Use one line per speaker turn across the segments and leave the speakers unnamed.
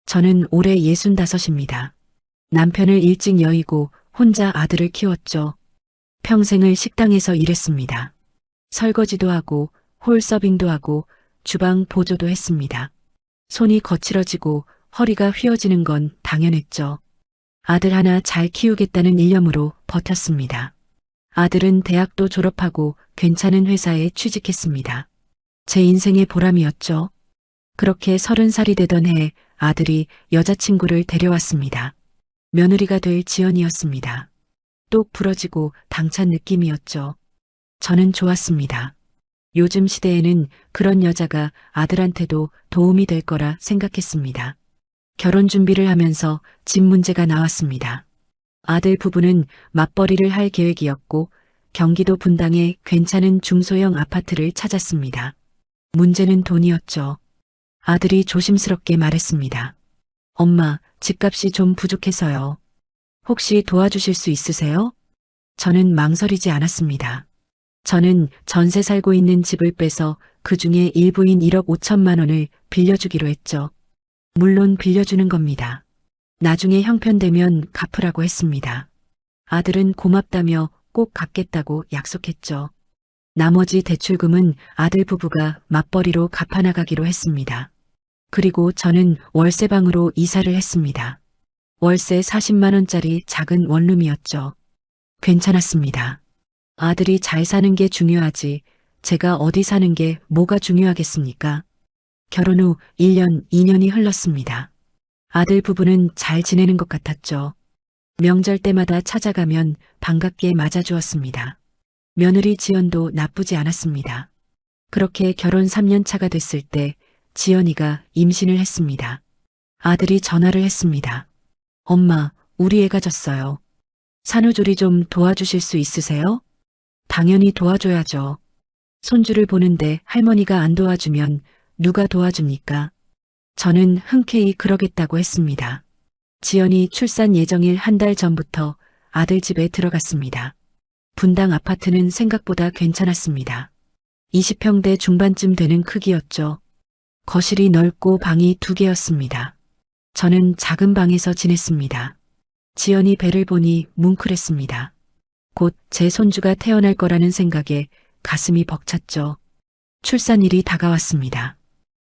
저는 올해 65입니다. 남편을 일찍 여의고 혼자 아들을 키웠죠. 평생을 식당에서 일했습니다. 설거지도 하고 홀서빙도 하고 주방 보조도 했습니다. 손이 거칠어지고 허리가 휘어지는 건 당연했죠. 아들 하나 잘 키우겠다는 일념으로 버텼습니다. 아들은 대학도 졸업하고 괜찮은 회사에 취직했습니다. 제 인생의 보람이었죠. 그렇게 30살이 되던 해에 아들이 여자친구를 데려왔습니다. 며느리가 될 지연이었습니다. 똑 부러지고 당찬 느낌이었죠. 저는 좋았습니다. 요즘 시대에는 그런 여자가 아들한테도 도움이 될 거라 생각했습니다. 결혼 준비를 하면서 집 문제가 나왔습니다. 아들 부부는 맞벌이를 할 계획이었고 경기도 분당에 괜찮은 중소형 아파트를 찾았습니다. 문제는 돈이었죠. 아들이 조심스럽게 말했습니다. 엄마, 집값이 좀 부족해서요. 혹시 도와주실 수 있으세요? 저는 망설이지 않았습니다. 저는 전세 살고 있는 집을 빼서 그 중에 일부인 1억 5천만 원을 빌려주기로 했죠. 물론 빌려주는 겁니다. 나중에 형편되면 갚으라고 했습니다. 아들은 고맙다며 꼭 갚겠다고 약속했죠. 나머지 대출금은 아들 부부가 맞벌이로 갚아나가기로 했습니다. 그리고 저는 월세방으로 이사를 했습니다. 월세 40만 원짜리 작은 원룸이었죠. 괜찮았습니다. 아들이 잘 사는 게 중요하지 제가 어디 사는 게 뭐가 중요하겠습니까? 결혼 후 1년, 2년이 흘렀습니다. 아들 부부는 잘 지내는 것 같았죠. 명절 때마다 찾아가면 반갑게 맞아주었습니다. 며느리 지연도 나쁘지 않았습니다. 그렇게 결혼 3년 차가 됐을 때 지연이가 임신을 했습니다. 아들이 전화를 했습니다. 엄마, 우리 애가 졌어요. 산후조리 좀 도와주실 수 있으세요? 당연히 도와줘야죠. 손주를 보는데 할머니가 안 도와주면 누가 도와줍니까? 저는 흔쾌히 그러겠다고 했습니다. 지연이 출산 예정일 한 달 전부터 아들 집에 들어갔습니다. 분당 아파트는 생각보다 괜찮았습니다. 20평대 중반쯤 되는 크기였죠. 거실이 넓고 방이 2개였습니다. 저는 작은 방에서 지냈습니다. 지연이 배를 보니 뭉클했습니다. 곧 제 손주가 태어날 거라는 생각에 가슴이 벅찼죠. 출산일이 다가왔습니다.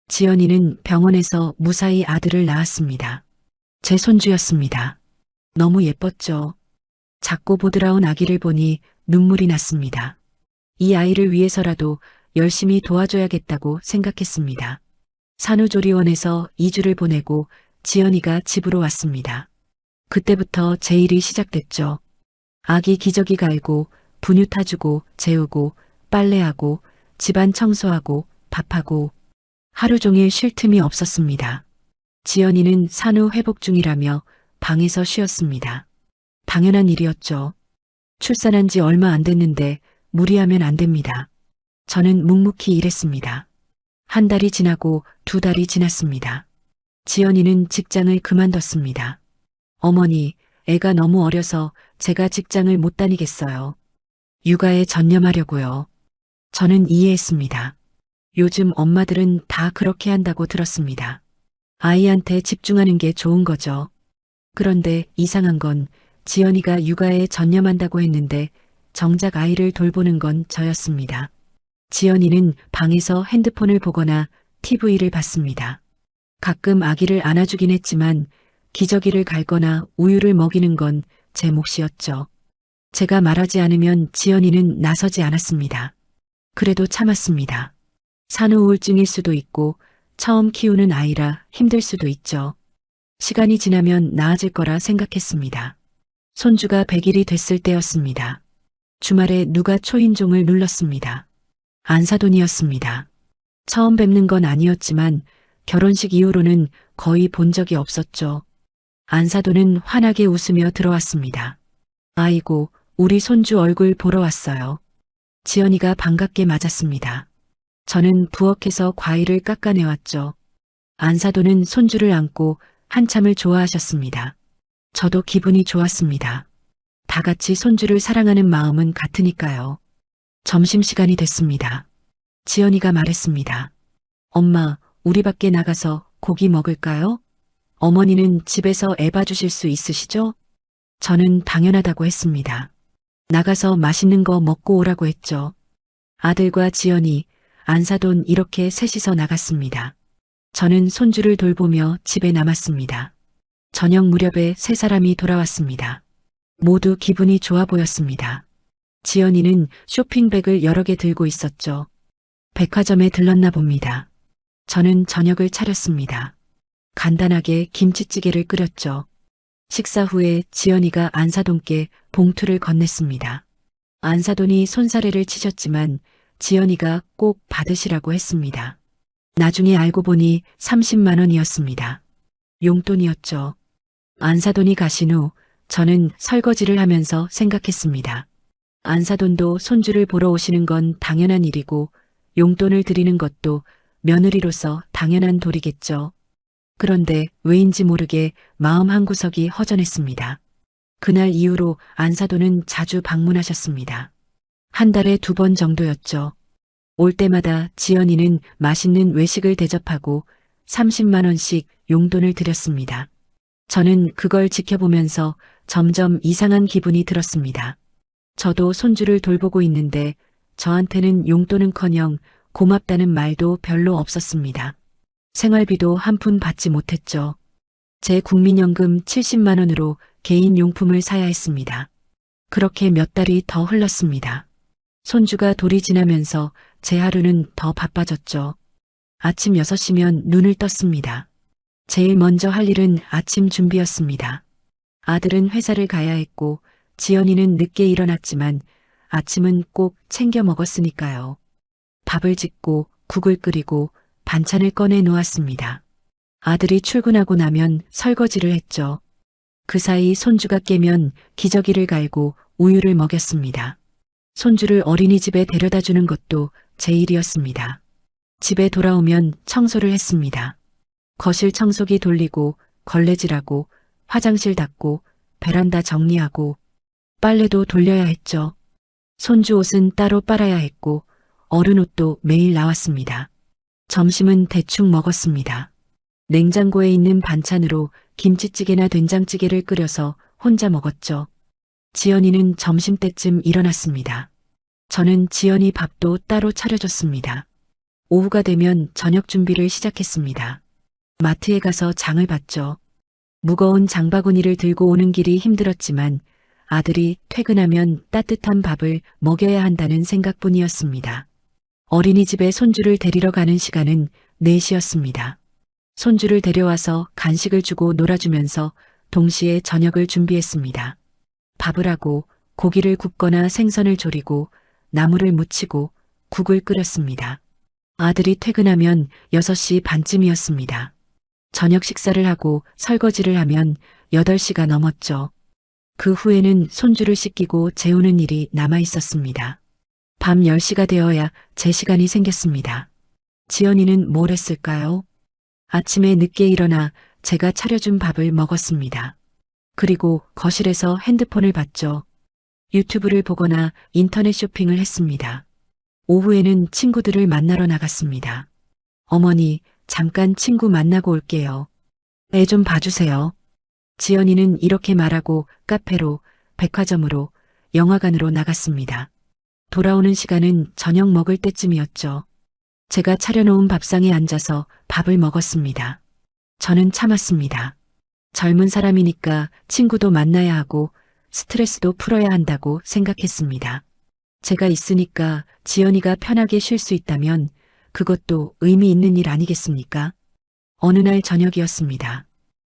지연이는 병원에서 무사히 아들을 낳았습니다. 제 손주였습니다. 너무 예뻤죠. 작고 보드라운 아기를 보니 눈물이 났습니다. 이 아이를 위해서라도 열심히 도와줘야겠다고 생각했습니다. 산후조리원에서 2주를 보내고 지연이가 집으로 왔습니다. 그때부터 제 일이 시작됐죠. 아기 기저귀 갈고 분유 타주고 재우고 빨래하고 집안 청소하고 밥하고 하루 종일 쉴 틈이 없었습니다. 지연이는 산후 회복 중이라며 방에서 쉬었습니다. 당연한 일이었죠. 출산한 지 얼마 안 됐는데 무리하면 안 됩니다. 저는 묵묵히 일했습니다. 한 달이 지나고 2달이 지났습니다. 지연이는 직장을 그만뒀습니다. 어머니, 애가 너무 어려서 제가 직장을 못 다니겠어요. 육아에 전념하려고요. 저는 이해했습니다. 요즘 엄마들은 다 그렇게 한다고 들었습니다. 아이한테 집중하는 게 좋은 거죠. 그런데 이상한 건 지연이가 육아에 전념한다고 했는데 정작 아이를 돌보는 건 저였습니다. 지연이는 방에서 핸드폰을 보거나 TV를 봤습니다. 가끔 아기를 안아주긴 했지만 기저귀를 갈거나 우유를 먹이는 건 제 몫이었죠. 제가 말하지 않으면 지연이는 나서지 않았습니다. 그래도 참았습니다. 산후 우울증일 수도 있고 처음 키우는 아이라 힘들 수도 있죠. 시간이 지나면 나아질 거라 생각했습니다. 손주가 100일이 됐을 때였습니다. 주말에 누가 초인종을 눌렀습니다. 안사돈이었습니다. 처음 뵙는 건 아니었지만 결혼식 이후로는 거의 본 적이 없었죠. 안사돈은 환하게 웃으며 들어왔습니다. 아이고, 우리 손주 얼굴 보러 왔어요. 지연이가 반갑게 맞았습니다. 저는 부엌에서 과일을 깎아내왔죠. 안사돈은 손주를 안고 한참을 좋아하셨습니다. 저도 기분이 좋았습니다. 다 같이 손주를 사랑하는 마음은 같으니까요. 점심시간이 됐습니다. 지연이가 말했습니다. 엄마, 우리 밖에 나가서 고기 먹을까요? 어머니는 집에서 애 봐주실 수 있으시죠? 저는 당연하다고 했습니다. 나가서 맛있는 거 먹고 오라고 했죠. 아들과 지연이, 안사돈 이렇게 셋이서 나갔습니다. 저는 손주를 돌보며 집에 남았습니다. 저녁 무렵에 세 사람이 돌아왔습니다. 모두 기분이 좋아 보였습니다. 지연이는 쇼핑백을 여러 개 들고 있었죠. 백화점에 들렀나 봅니다. 저는 저녁을 차렸습니다. 간단하게 김치찌개를 끓였죠. 식사 후에 지연이가 안사돈께 봉투를 건넸습니다. 안사돈이 손사래를 치셨지만 지연이가 꼭 받으시라고 했습니다. 나중에 알고 보니 30만 원이었습니다. 용돈이었죠. 안사돈이 가신 후 저는 설거지를 하면서 생각했습니다. 안사돈도 손주를 보러 오시는 건 당연한 일이고 용돈을 드리는 것도 며느리로서 당연한 도리겠죠. 그런데 왜인지 모르게 마음 한구석이 허전했습니다. 그날 이후로 안사돈은 자주 방문하셨습니다. 한 달에 2번 정도였죠. 올 때마다 지연이는 맛있는 외식을 대접하고 30만 원씩 용돈을 드렸습니다. 저는 그걸 지켜보면서 점점 이상한 기분이 들었습니다. 저도 손주를 돌보고 있는데 저한테는 용돈은커녕 고맙다는 말도 별로 없었습니다. 생활비도 한 푼 받지 못했죠. 제 국민연금 70만 원으로 개인 용품을 사야 했습니다. 그렇게 몇 달이 더 흘렀습니다. 손주가 돌이 지나면서 제 하루는 더 바빠졌죠. 아침 6시면 눈을 떴습니다. 제일 먼저 할 일은 아침 준비였습니다. 아들은 회사를 가야 했고 지연이는 늦게 일어났지만 아침은 꼭 챙겨 먹었으니까요. 밥을 짓고 국을 끓이고 반찬을 꺼내 놓았습니다. 아들이 출근하고 나면 설거지를 했죠. 그 사이 손주가 깨면 기저귀를 갈고 우유를 먹였습니다. 손주를 어린이집에 데려다 주는 것도 제 일이었습니다. 집에 돌아오면 청소를 했습니다. 거실 청소기 돌리고 걸레질하고 화장실 닦고 베란다 정리하고 빨래도 돌려야 했죠. 손주 옷은 따로 빨아야 했고 어른 옷도 매일 나왔습니다. 점심은 대충 먹었습니다. 냉장고에 있는 반찬으로 김치찌개나 된장찌개를 끓여서 혼자 먹었죠. 지연이는 점심때쯤 일어났습니다. 저는 지연이 밥도 따로 차려줬습니다. 오후가 되면 저녁 준비를 시작했습니다. 마트에 가서 장을 봤죠. 무거운 장바구니를 들고 오는 길이 힘들었지만 아들이 퇴근하면 따뜻한 밥을 먹여야 한다는 생각뿐이었습니다. 어린이집에 손주를 데리러 가는 시간은 4시였습니다. 손주를 데려와서 간식을 주고 놀아주면서 동시에 저녁을 준비했습니다. 밥을 하고 고기를 굽거나 생선을 조리고 나물을 무치고 국을 끓였습니다. 아들이 퇴근하면 6시 반쯤이었습니다. 저녁 식사를 하고 설거지를 하면 8시가 넘었죠. 그 후에는 손주를 씻기고 재우는 일이 남아 있었습니다. 밤 10시가 되어야 제 시간이 생겼습니다. 지연이는 뭘 했을까요? 아침에 늦게 일어나 제가 차려준 밥을 먹었습니다. 그리고 거실에서 핸드폰을 봤죠. 유튜브를 보거나 인터넷 쇼핑을 했습니다. 오후에는 친구들을 만나러 나갔습니다. 어머니, 잠깐 친구 만나고 올게요. 애 좀 봐주세요. 지연이는 이렇게 말하고 카페로, 백화점으로, 영화관으로 나갔습니다. 돌아오는 시간은 저녁 먹을 때쯤이었죠. 제가 차려놓은 밥상에 앉아서 밥을 먹었습니다. 저는 참았습니다. 젊은 사람이니까 친구도 만나야 하고 스트레스도 풀어야 한다고 생각했습니다. 제가 있으니까 지연이가 편하게 쉴 수 있다면 그것도 의미 있는 일 아니겠습니까? 어느 날 저녁이었습니다.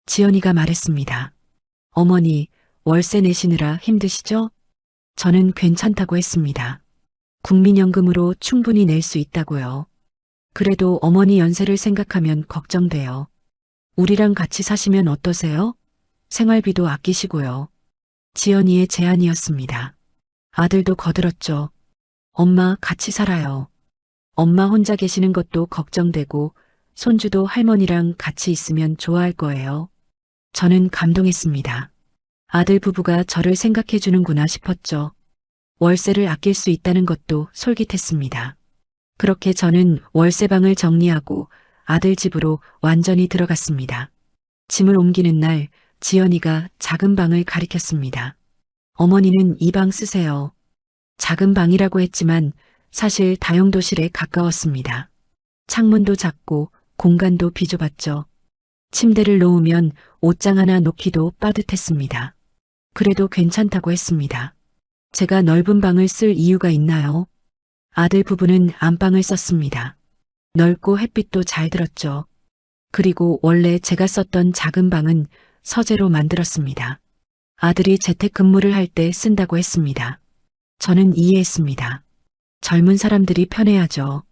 지연이가 말했습니다. 어머니, 월세 내시느라 힘드시죠? 저는 괜찮다고 했습니다. 국민연금으로 충분히 낼 수 있다고요. 그래도 어머니 연세를 생각하면 걱정돼요. 우리랑 같이 사시면 어떠세요? 생활비도 아끼시고요. 지연이의 제안이었습니다. 아들도 거들었죠. 엄마 같이 살아요. 엄마 혼자 계시는 것도 걱정되고 손주도 할머니랑 같이 있으면 좋아할 거예요. 저는 감동했습니다. 아들 부부가 저를 생각해 주는구나 싶었죠. 월세를 아낄 수 있다는 것도 솔깃했습니다. 그렇게 저는 월세방을 정리하고 아들 집으로 완전히 들어갔습니다. 짐을 옮기는 날 지연이가 작은 방을 가리켰습니다. 어머니는 이 방 쓰세요. 작은 방이라고 했지만 사실 다용도실에 가까웠습니다. 창문도 작고 공간도 비좁았죠. 침대를 놓으면 옷장 하나 놓기도 빠듯했습니다. 그래도 괜찮다고 했습니다. 제가 넓은 방을 쓸 이유가 있나요? 아들 부부는 안방을 썼습니다. 넓고 햇빛도 잘 들었죠. 그리고 원래 제가 썼던 작은 방은 서재로 만들었습니다. 아들이 재택근무를 할 때 쓴다고 했습니다. 저는 이해했습니다. 젊은 사람들이 편해하죠.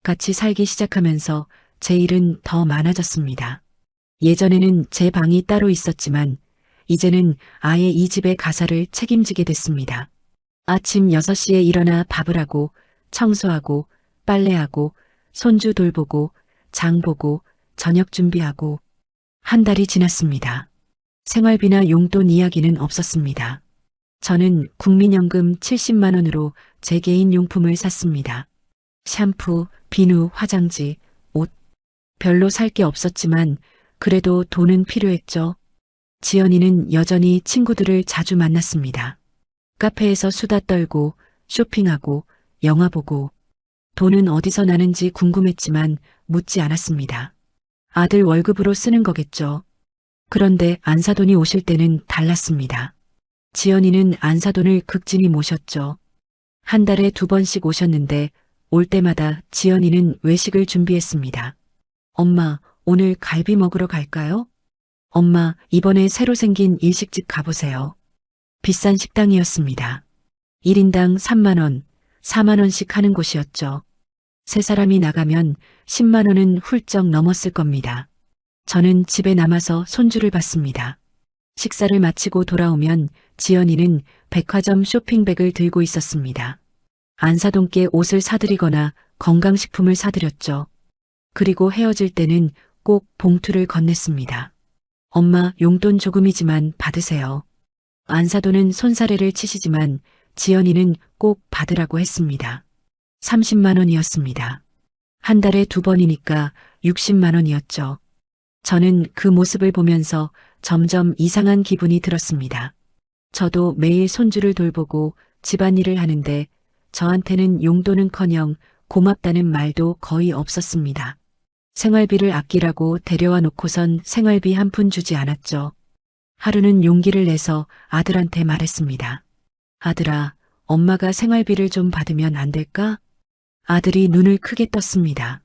같이 살기 시작하면서 제 일은 더 많아졌습니다. 예전에는 제 방이 따로 있었지만 이제는 아예 이 집의 가사를 책임지게 됐습니다. 아침 6시에 일어나 밥을 하고 청소하고 빨래하고 손주 돌보고 장 보고 저녁 준비하고 한 달이 지났습니다. 생활비나 용돈 이야기는 없었습니다. 저는 국민연금 70만 원으로 제 개인 용품을 샀습니다. 샴푸, 비누, 화장지, 옷. 별로 살 게 없었지만 그래도 돈은 필요했죠. 지연이는 여전히 친구들을 자주 만났습니다. 카페에서 수다 떨고 쇼핑하고 영화 보고 돈은 어디서 나는지 궁금했지만 묻지 않았습니다. 아들 월급으로 쓰는 거겠죠. 그런데 안사돈이 오실 때는 달랐습니다. 지연이는 안사돈을 극진히 모셨죠. 한 달에 2번씩 오셨는데 올 때마다 지연이는 외식을 준비했습니다. 엄마, 오늘 갈비 먹으러 갈까요? 엄마, 이번에 새로 생긴 일식집 가보세요. 비싼 식당이었습니다. 1인당 3만 원, 4만 원씩 하는 곳이었죠. 세 사람이 나가면 10만 원은 훌쩍 넘었을 겁니다. 저는 집에 남아서 손주를 봤습니다. 식사를 마치고 돌아오면 지연이는 백화점 쇼핑백을 들고 있었습니다. 안사돈께 옷을 사드리거나 건강식품을 사드렸죠. 그리고 헤어질 때는 꼭 봉투를 건넸습니다. 엄마, 용돈 조금이지만 받으세요. 안사돈은 손사래를 치시지만 지연이는 꼭 받으라고 했습니다. 30만 원이었습니다. 한 달에 2번이니까 60만 원이었죠. 저는 그 모습을 보면서 점점 이상한 기분이 들었습니다. 저도 매일 손주를 돌보고 집안일을 하는데 저한테는 용돈은커녕 고맙다는 말도 거의 없었습니다. 생활비를 아끼라고 데려와 놓고선 생활비 한 푼 주지 않았죠. 하루는 용기를 내서 아들한테 말했습니다. 아들아, 엄마가 생활비를 좀 받으면 안 될까? 아들이 눈을 크게 떴습니다.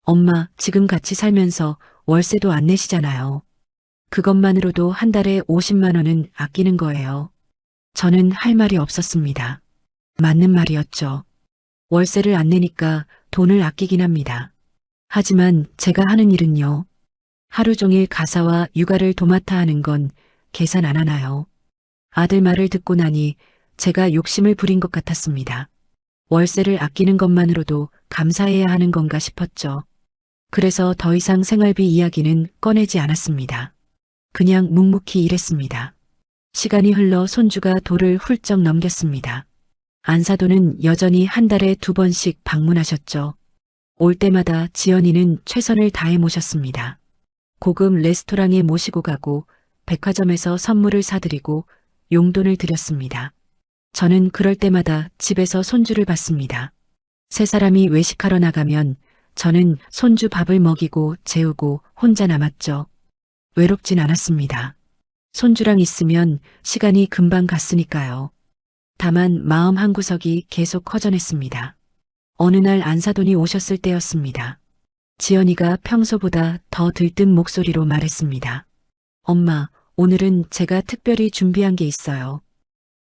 엄마, 지금 같이 살면서 월세도 안 내시잖아요. 그것만으로도 한 달에 50만 원은 아끼는 거예요. 저는 할 말이 없었습니다. 맞는 말이었죠. 월세를 안 내니까 돈을 아끼긴 합니다. 하지만 제가 하는 일은요. 하루 종일 가사와 육아를 도맡아 하는 건 계산 안 하나요? 아들 말을 듣고 나니 제가 욕심을 부린 것 같았습니다. 월세를 아끼는 것만으로도 감사해야 하는 건가 싶었죠. 그래서 더 이상 생활비 이야기는 꺼내지 않았습니다. 그냥 묵묵히 일했습니다. 시간이 흘러 손주가 돌을 훌쩍 넘겼습니다. 안사돈은 여전히 한 달에 2번씩 방문하셨죠. 올 때마다 지연이는 최선을 다해 모셨습니다. 고급 레스토랑에 모시고 가고 백화점에서 선물을 사드리고 용돈을 드렸습니다. 저는 그럴 때마다 집에서 손주를 봤습니다. 세 사람이 외식하러 나가면 저는 손주 밥을 먹이고 재우고 혼자 남았죠. 외롭진 않았습니다. 손주랑 있으면 시간이 금방 갔으니까요. 다만 마음 한구석이 계속 허전했습니다. 어느 날 안사돈이 오셨을 때였습니다. 지연이가 평소보다 더 들뜬 목소리로 말했습니다. 엄마, 오늘은 제가 특별히 준비한 게 있어요.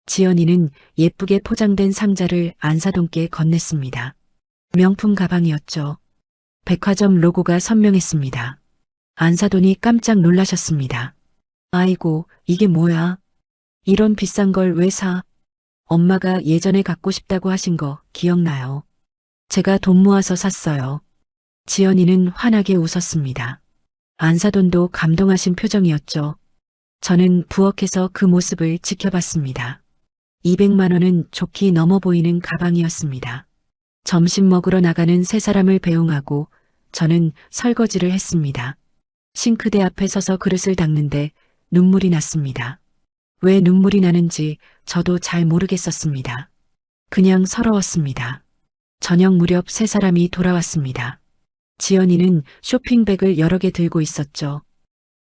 지연이는 예쁘게 포장된 상자를 안사돈께 건넸습니다. 명품 가방이었죠. 백화점 로고가 선명했습니다. 안사돈이 깜짝 놀라셨습니다. 아이고, 이게 뭐야? 이런 비싼 걸 왜 사? 엄마가 예전에 갖고 싶다고 하신 거 기억나요? 제가 돈 모아서 샀어요. 지연이는 환하게 웃었습니다. 안사돈도 감동하신 표정이었죠. 저는 부엌에서 그 모습을 지켜봤습니다. 200만 원은 좋게 넘어 보이는 가방이었습니다. 점심 먹으러 나가는 세 사람을 배웅하고 저는 설거지를 했습니다. 싱크대 앞에 서서 그릇을 닦는데 눈물이 났습니다. 왜 눈물이 나는지 저도 잘 모르겠었습니다. 그냥 서러웠습니다. 저녁 무렵 세 사람이 돌아왔습니다. 지연이는 쇼핑백을 여러 개 들고 있었죠.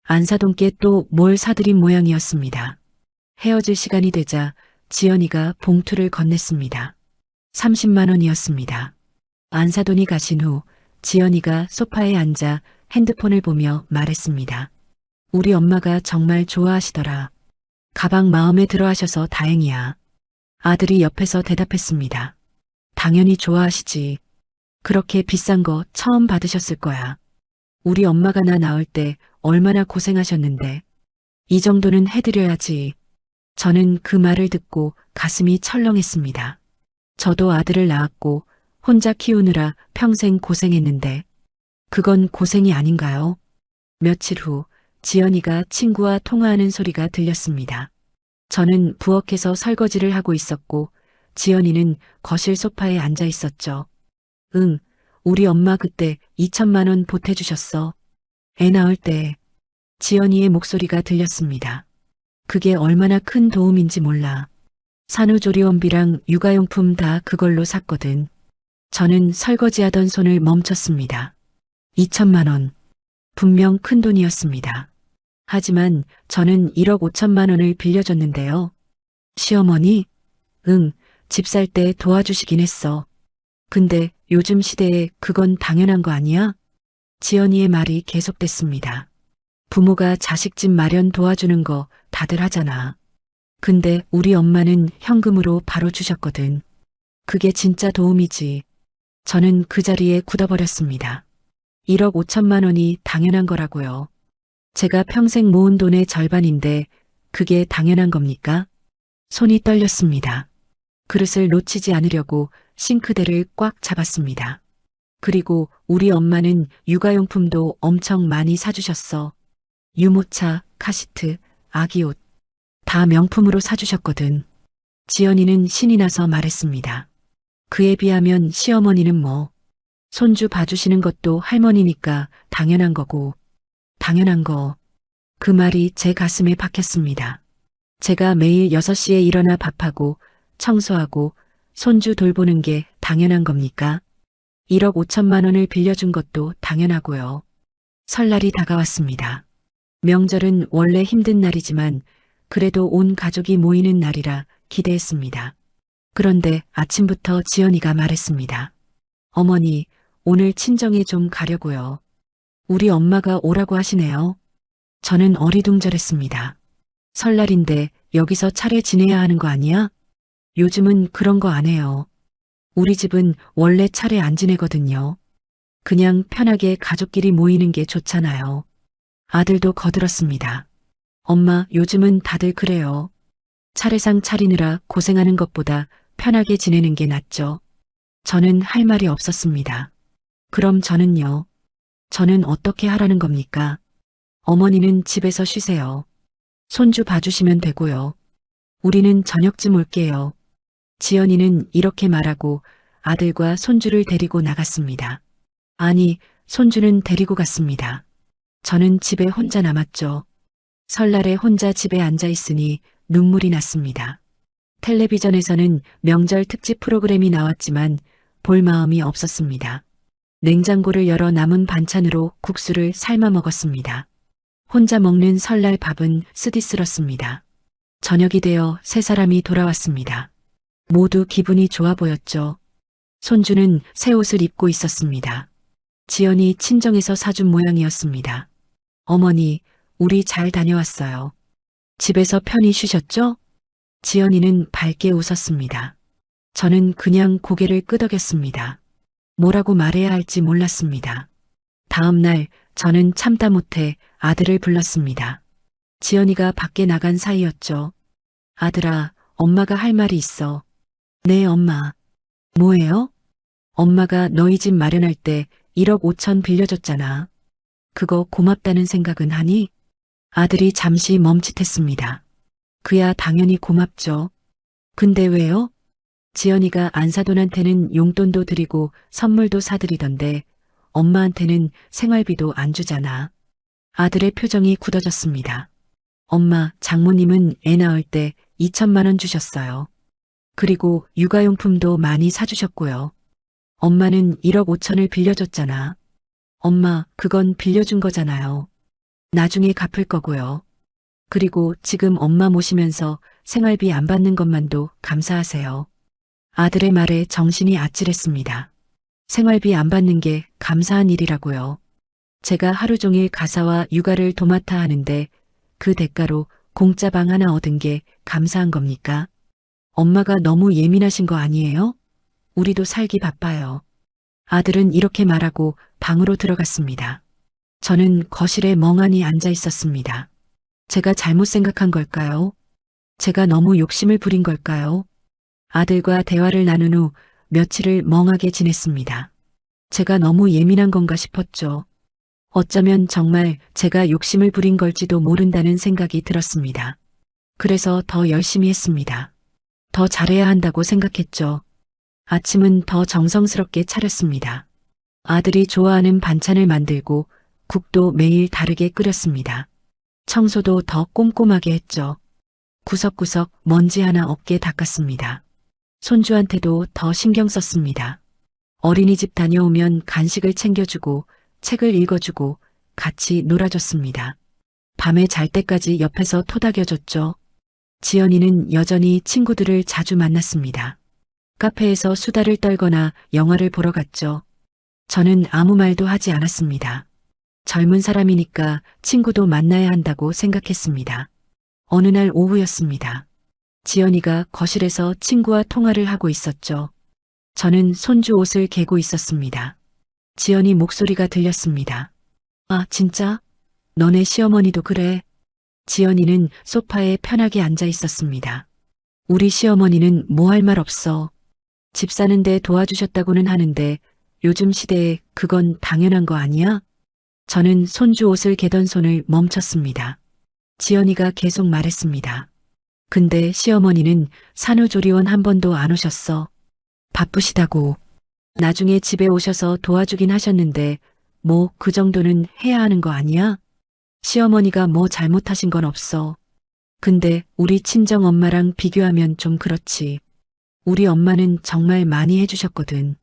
안사돈께 또 뭘 사들인 모양이었습니다. 헤어질 시간이 되자 지연이가 봉투를 건넸습니다. 30만 원이었습니다. 안사돈이 가신 후 지연이가 소파에 앉아 핸드폰을 보며 말했습니다. 우리 엄마가 정말 좋아하시더라. 가방 마음에 들어 하셔서 다행이야. 아들이 옆에서 대답했습니다. 당연히 좋아하시지. 그렇게 비싼 거 처음 받으셨을 거야. 우리 엄마가 나 낳을 때 얼마나 고생하셨는데. 이 정도는 해드려야지. 저는 그 말을 듣고 가슴이 철렁했습니다. 저도 아들을 낳았고 혼자 키우느라 평생 고생했는데 그건 고생이 아닌가요? 며칠 후 지연이가 친구와 통화하는 소리가 들렸습니다. 저는 부엌에서 설거지를 하고 있었고 지연이는 거실 소파에 앉아 있었죠. 응, 우리 엄마 그때 2천만 원 보태주셨어. 애 낳을 때. 지연이의 목소리가 들렸습니다. 그게 얼마나 큰 도움인지 몰라. 산후조리원비랑 육아용품 다 그걸로 샀거든. 저는 설거지하던 손을 멈췄습니다. 2천만 원. 분명 큰 돈이었습니다. 하지만 저는 1억 5천만 원을 빌려줬는데요. 시어머니? 응, 집 살 때 도와주시긴 했어. 근데 요즘 시대에 그건 당연한 거 아니야? 지연이의 말이 계속됐습니다. 부모가 자식 집 마련 도와주는 거 다들 하잖아. 근데 우리 엄마는 현금으로 바로 주셨거든. 그게 진짜 도움이지. 저는 그 자리에 굳어버렸습니다. 1억 5천만 원이 당연한 거라고요. 제가 평생 모은 돈의 절반인데 그게 당연한 겁니까? 손이 떨렸습니다. 그릇을 놓치지 않으려고 싱크대를 꽉 잡았습니다. 그리고 우리 엄마는 육아용품도 엄청 많이 사주셨어. 유모차, 카시트, 아기 옷. 다 명품으로 사주셨거든. 지연이는 신이 나서 말했습니다. 그에 비하면 시어머니는 뭐. 손주 봐주시는 것도 할머니니까 당연한 거고. 당연한 거. 그 말이 제 가슴에 박혔습니다. 제가 매일 6시에 일어나 밥하고 청소하고 손주 돌보는 게 당연한 겁니까? 1억 5천만 원을 빌려준 것도 당연하고요. 설날이 다가왔습니다. 명절은 원래 힘든 날이지만 그래도 온 가족이 모이는 날이라 기대했습니다. 그런데 아침부터 지연이가 말했습니다. 어머니, 오늘 친정에 좀 가려고요. 우리 엄마가 오라고 하시네요. 저는 어리둥절했습니다. 설날인데 여기서 차례 지내야 하는 거 아니야? 요즘은 그런 거 안 해요. 우리 집은 원래 차례 안 지내거든요. 그냥 편하게 가족끼리 모이는 게 좋잖아요. 아들도 거들었습니다. 엄마, 요즘은 다들 그래요. 차례상 차리느라 고생하는 것보다 편하게 지내는 게 낫죠. 저는 할 말이 없었습니다. 그럼 저는요? 저는 어떻게 하라는 겁니까? 어머니는 집에서 쉬세요. 손주 봐주시면 되고요. 우리는 저녁쯤 올게요. 지연이는 이렇게 말하고 아들과 손주를 데리고 나갔습니다. 아니, 손주는 데리고 갔습니다. 저는 집에 혼자 남았죠. 설날에 혼자 집에 앉아 있으니 눈물이 났습니다. 텔레비전에서는 명절 특집 프로그램이 나왔지만 볼 마음이 없었습니다. 냉장고를 열어 남은 반찬으로 국수를 삶아 먹었습니다. 혼자 먹는 설날 밥은 쓰디쓰렀습니다. 저녁이 되어 세 사람이 돌아왔습니다. 모두 기분이 좋아 보였죠. 손주는 새 옷을 입고 있었습니다. 지연이 친정에서 사준 모양이었습니다. 어머니, 우리 잘 다녀왔어요. 집에서 편히 쉬셨죠? 지연이는 밝게 웃었습니다. 저는 그냥 고개를 끄덕였습니다. 뭐라고 말해야 할지 몰랐습니다. 다음 날 저는 참다 못해 아들을 불렀습니다. 지연이가 밖에 나간 사이였죠. 아들아, 엄마가 할 말이 있어. 네, 엄마. 뭐예요? 엄마가 너희 집 마련할 때 1억 5천 빌려줬잖아. 그거 고맙다는 생각은 하니? 아들이 잠시 멈칫했습니다. 그야 당연히 고맙죠. 근데 왜요? 지연이가 안사돈한테는 용돈도 드리고 선물도 사드리던데 엄마한테는 생활비도 안 주잖아. 아들의 표정이 굳어졌습니다. 엄마, 장모님은 애 낳을 때 2천만 원 주셨어요. 그리고 육아용품도 많이 사주셨고요. 엄마는 1억 5천을 빌려줬잖아. 엄마, 그건 빌려준 거잖아요. 나중에 갚을 거고요. 그리고 지금 엄마 모시면서 생활비 안 받는 것만도 감사하세요. 아들의 말에 정신이 아찔했습니다. 생활비 안 받는 게 감사한 일이라고요. 제가 하루 종일 가사와 육아를 도맡아 하는데 그 대가로 공짜 방 하나 얻은 게 감사한 겁니까? 엄마가 너무 예민하신 거 아니에요? 우리도 살기 바빠요. 아들은 이렇게 말하고 방으로 들어갔습니다. 저는 거실에 멍하니 앉아 있었습니다. 제가 잘못 생각한 걸까요? 제가 너무 욕심을 부린 걸까요? 아들과 대화를 나눈 후 며칠을 멍하게 지냈습니다. 제가 너무 예민한 건가 싶었죠. 어쩌면 정말 제가 욕심을 부린 걸지도 모른다는 생각이 들었습니다. 그래서 더 열심히 했습니다. 더 잘해야 한다고 생각했죠. 아침은 더 정성스럽게 차렸습니다. 아들이 좋아하는 반찬을 만들고 국도 매일 다르게 끓였습니다. 청소도 더 꼼꼼하게 했죠. 구석구석 먼지 하나 없게 닦았습니다. 손주한테도 더 신경 썼습니다. 어린이집 다녀오면 간식을 챙겨주고 책을 읽어주고 같이 놀아줬습니다. 밤에 잘 때까지 옆에서 토닥여줬죠. 지연이는 여전히 친구들을 자주 만났습니다. 카페에서 수다를 떨거나 영화를 보러 갔죠. 저는 아무 말도 하지 않았습니다. 젊은 사람이니까 친구도 만나야 한다고 생각했습니다. 어느 날 오후였습니다. 지연이가 거실에서 친구와 통화를 하고 있었죠. 저는 손주 옷을 개고 있었습니다. 지연이 목소리가 들렸습니다. 아, 진짜? 너네 시어머니도 그래? 지연이는 소파에 편하게 앉아 있었습니다. 우리 시어머니는 뭐 할 말 없어. 집 사는데 도와주셨다고는 하는데 요즘 시대에 그건 당연한 거 아니야? 저는 손주 옷을 개던 손을 멈췄습니다. 지연이가 계속 말했습니다. 근데 시어머니는 산후조리원 한 번도 안 오셨어. 바쁘시다고. 나중에 집에 오셔서 도와주긴 하셨는데 뭐 그 정도는 해야 하는 거 아니야? 시어머니가 뭐 잘못하신 건 없어. 근데 우리 친정 엄마랑 비교하면 좀 그렇지. 우리 엄마는 정말 많이 해주셨거든.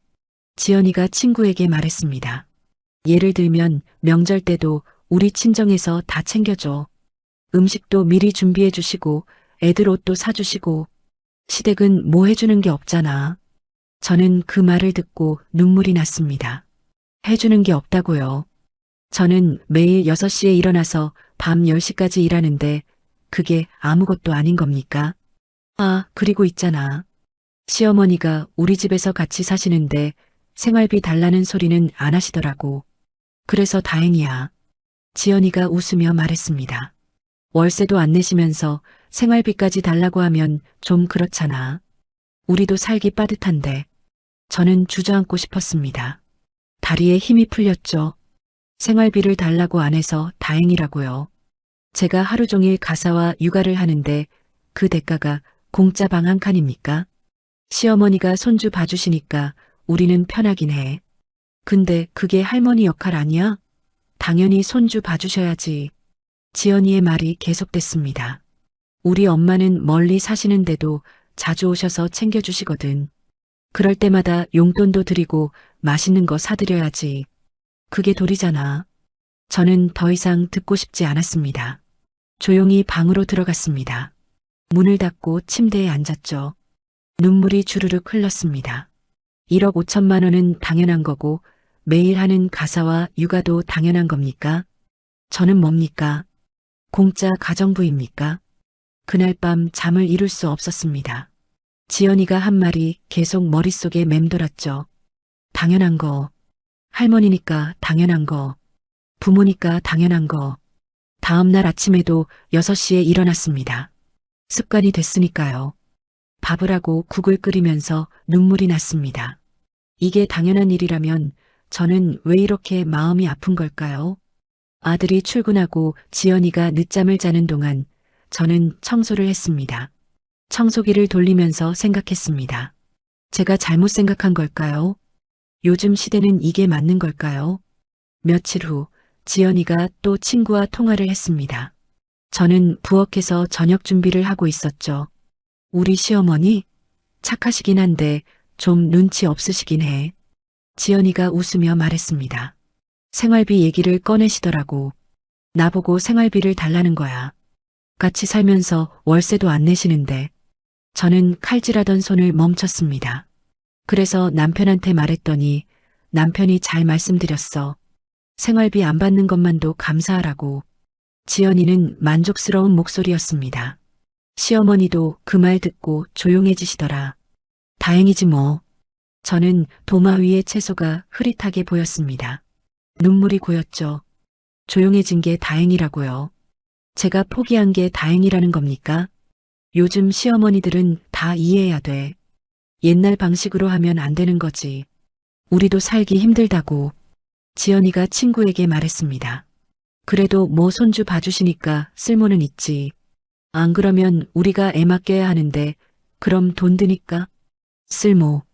지연이가 친구에게 말했습니다. 예를 들면 명절 때도 우리 친정에서 다 챙겨줘. 음식도 미리 준비해 주시고 애들 옷도 사주시고 시댁은 뭐 해주는 게 없잖아. 저는 그 말을 듣고 눈물이 났습니다. 해주는 게 없다고요. 저는 매일 6시에 일어나서 밤 10시까지 일하는데 그게 아무것도 아닌 겁니까? 아, 그리고 있잖아. 시어머니가 우리 집에서 같이 사시는데 생활비 달라는 소리는 안 하시더라고. 그래서 다행이야. 지연이가 웃으며 말했습니다. 월세도 안 내시면서 생활비까지 달라고 하면 좀 그렇잖아. 우리도 살기 빠듯한데. 저는 주저앉고 싶었습니다. 다리에 힘이 풀렸죠. 생활비를 달라고 안 해서 다행이라고요. 제가 하루 종일 가사와 육아를 하는데 그 대가가 공짜 방 한 칸입니까? 시어머니가 손주 봐주시니까 우리는 편하긴 해. 근데 그게 할머니 역할 아니야? 당연히 손주 봐주셔야지. 지연이의 말이 계속됐습니다. 우리 엄마는 멀리 사시는데도 자주 오셔서 챙겨주시거든. 그럴 때마다 용돈도 드리고 맛있는 거 사드려야지. 그게 도리잖아. 저는 더 이상 듣고 싶지 않았습니다. 조용히 방으로 들어갔습니다. 문을 닫고 침대에 앉았죠. 눈물이 주르륵 흘렀습니다. 1억 5천만 원은 당연한 거고 매일 하는 가사와 육아도 당연한 겁니까? 저는 뭡니까? 공짜 가정부입니까? 그날 밤 잠을 이룰 수 없었습니다. 지연이가 한 말이 계속 머릿속에 맴돌았죠. 당연한 거. 할머니니까 당연한 거. 부모니까 당연한 거. 다음 날 아침에도 6시에 일어났습니다. 습관이 됐으니까요. 밥을 하고 국을 끓이면서 눈물이 났습니다. 이게 당연한 일이라면 저는 왜 이렇게 마음이 아픈 걸까요? 아들이 출근하고 지연이가 늦잠을 자는 동안 저는 청소를 했습니다. 청소기를 돌리면서 생각했습니다. 제가 잘못 생각한 걸까요? 요즘 시대는 이게 맞는 걸까요? 며칠 후 지연이가 또 친구와 통화를 했습니다. 저는 부엌에서 저녁 준비를 하고 있었죠. 우리 시어머니 착하시긴 한데 좀 눈치 없으시긴 해. 지연이가 웃으며 말했습니다. 생활비 얘기를 꺼내시더라고. 나보고 생활비를 달라는 거야. 같이 살면서 월세도 안 내시는데. 저는 칼질하던 손을 멈췄습니다. 그래서 남편한테 말했더니 남편이 잘 말씀드렸어. 생활비 안 받는 것만도 감사하라고. 지연이는 만족스러운 목소리였습니다. 시어머니도 그 말 듣고 조용해지시더라. 다행이지 뭐. 저는 도마 위의 채소가 흐릿하게 보였습니다. 눈물이 고였죠. 조용해진 게 다행이라고요. 제가 포기한 게 다행이라는 겁니까? 요즘 시어머니들은 다 이해해야 돼. 옛날 방식으로 하면 안 되는 거지. 우리도 살기 힘들다고. 지연이가 친구에게 말했습니다. 그래도 뭐 손주 봐주시니까 쓸모는 있지. 안 그러면 우리가 애 맡겨야 하는데 그럼 돈 드니까? 쓸모.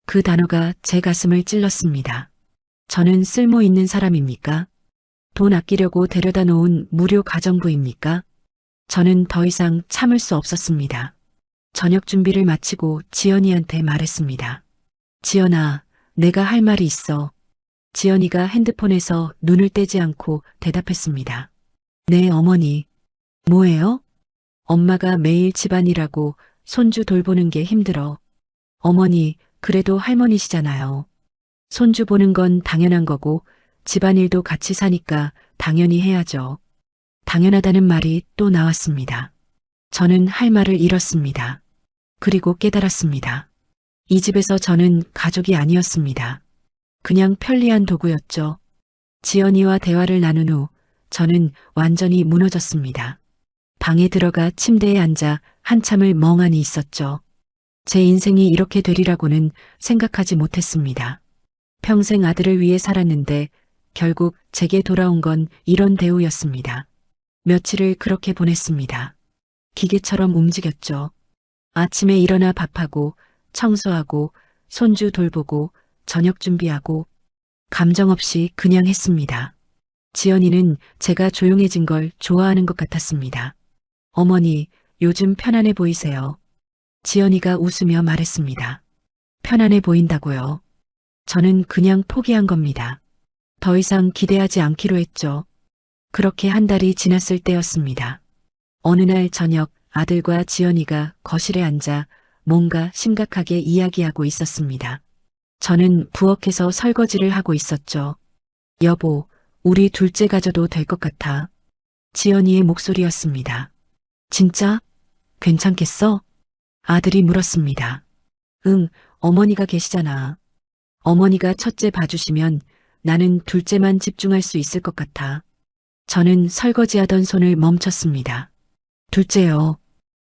그 단어가 제 가슴을 찔렀습니다. 저는 쓸모 있는 사람입니까? 돈 아끼려고 데려다 놓은 무료 가정부입니까? 저는 더 이상 참을 수 없었습니다. 저녁 준비를 마치고 지연이한테 말했습니다. 지연아, 내가 할 말이 있어. 지연이가 핸드폰에서 눈을 떼지 않고 대답했습니다. 네, 어머니. 뭐예요? 엄마가 매일 집안일하고 손주 돌보는 게 힘들어. 어머니, 그래도 할머니시잖아요. 손주 보는 건 당연한 거고 집안일도 같이 사니까 당연히 해야죠. 당연하다는 말이 또 나왔습니다. 저는 할 말을 잃었습니다. 그리고 깨달았습니다. 이 집에서 저는 가족이 아니었습니다. 그냥 편리한 도구였죠. 지연이와 대화를 나눈 후 저는 완전히 무너졌습니다. 방에 들어가 침대에 앉아 한참을 멍하니 있었죠. 제 인생이 이렇게 되리라고는 생각하지 못했습니다. 평생 아들을 위해 살았는데 결국 제게 돌아온 건 이런 대우였습니다. 며칠을 그렇게 보냈습니다. 기계처럼 움직였죠. 아침에 일어나 밥하고 청소하고 손주 돌보고 저녁 준비하고 감정 없이 그냥 했습니다. 지연이는 제가 조용해진 걸 좋아하는 것 같았습니다. 어머니, 요즘 편안해 보이세요. 지연이가 웃으며 말했습니다. 편안해 보인다고요. 저는 그냥 포기한 겁니다. 더 이상 기대하지 않기로 했죠. 그렇게 한 달이 지났을 때였습니다. 어느 날 저녁 아들과 지연이가 거실에 앉아 뭔가 심각하게 이야기하고 있었습니다. 저는 부엌에서 설거지를 하고 있었죠. 여보, 우리 둘째 가져도 될 것 같아. 지연이의 목소리였습니다. 진짜? 괜찮겠어? 아들이 물었습니다. 응, 어머니가 계시잖아. 어머니가 첫째 봐주시면 나는 둘째만 집중할 수 있을 것 같아. 저는 설거지하던 손을 멈췄습니다. 둘째요.